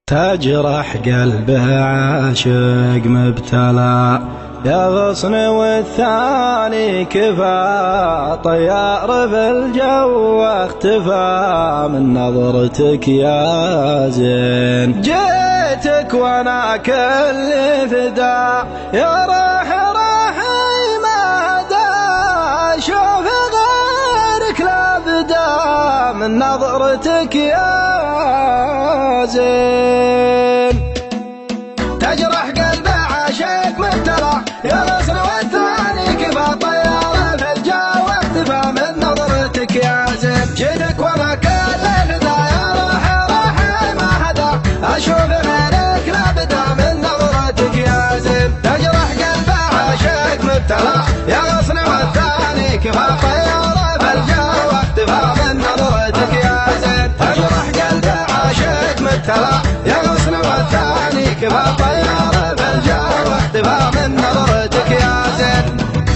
تجرح قلبه عاشق مبتلى يا غصن والثاني كفى طيار في الجو اختفى من نظرتك يا زين. جيتك وانا كل فدا يا راحي ما هدا شوف غيرك لا بدا من نظرتك يا زين. تجرح قلبه عاشق مبتلى يا غصن والثاني كفى طيار في الجو اختفى من نظرتك يا زين. جيتك وانا كل فدا يا راحي ما هدا اشوف غيرك لا بدا من نظرتك يا زين. تجرح قلبه عاشق مبتلى يا غصن والثاني كفى طيار في الجو اختفى من نظرتك يا زين. تجرح قلبه عاشق مبتلى يا غصن والثاني كفى طيار في الجو اختفى من نظرتك يا زين.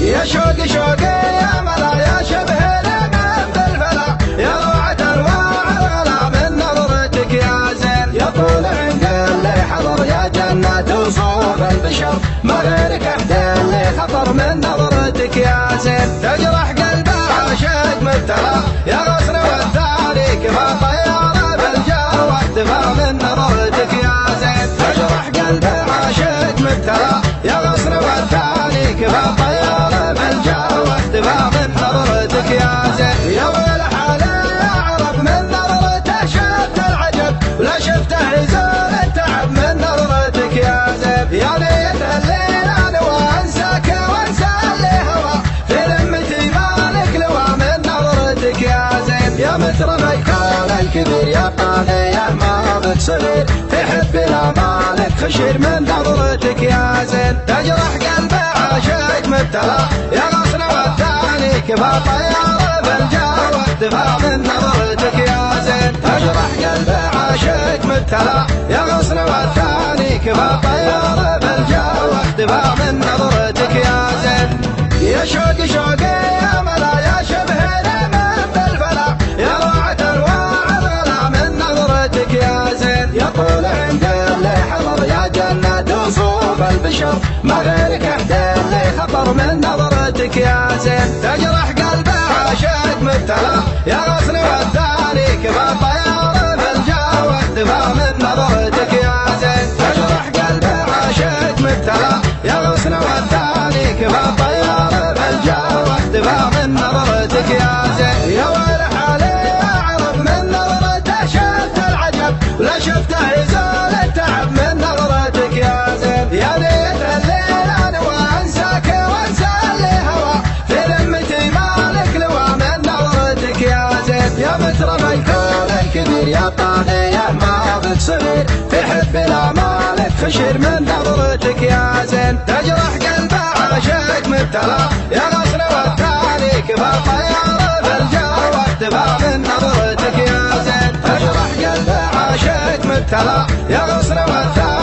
يا شوقي شوقي يا ملا يا شبه الامام بالفلا يا روعة انواع الغلا من نظرتك يا زين. يا طول عند اللي حضر يا جنة وصوف البشر ما غيرك احد اللي خطر من نظرتك يا زين. تجرح قلبه عاشق مبتلى يا غصن والثاني كفى طيار في الجو اختفى من نظرتك يا زين. تجرح قلبه عاشق مبتلى يا غصن والثاني كفى طيار في الجو اختفى من نظرتك يا زين. يا ويل حالي يا عرب من نظرته شفت العجب ولا شفته يزول التعب من نظرتك يا زين. يا ليت الليل انا وانساك وانسى اللي هوى في لمتي مالك لوى من نظرتك يا زين. يا مثل ما يكون الكبير يا قاني ما بك صغير تحب لا مالك خشير من نظرتك يا زين. تجرح قلبه عاشق مبتلى يا غصن والثاني كفى طيار في الجو اختفى من نظرتك يا زين. تجرح قلبه عاشق مبتلى يا غصن والثاني كفى طيار في الجو اختفى من نظرتك يا زين. يا شوقي شوقي يا ملا يا شبه الامام بالفلا يا روعة انواع الغلا من نظرتك يا زين. يا طول عند اللي حضر يا جنة وصوف البشر ما غيرك احد اللي خطر من نظرتك يا زين. تجرح قلبه عاشق مبتلى يا غصن والثاني كفى طيار في الجو اختفى من نظرتك يا زين. تجرح قلبه عاشق مبتلى يا غصن والثاني كفى طيار في الجو اختفى من نظرتك يا زين. يا ويل حالي يا عرب من نظرته شفت العجب ولا شفته يزول التعب من نظرتك يا زين. يا ليت الليل انا وانساك وانسى اللي هوى في لمتي مالك لوى من نظرتك يا زين. يا مثل ما يكون الكبير يا طاغي ما بك صغير تحب لا مالك خشير من نظرتك يا زين. تجرح قلبه عاشق مبتلى يا غصن والثاني كفى طيار في الجو اختفى من نظرتك يا زين. تجرح قلبه عاشق مبتلى يا غصن والثاني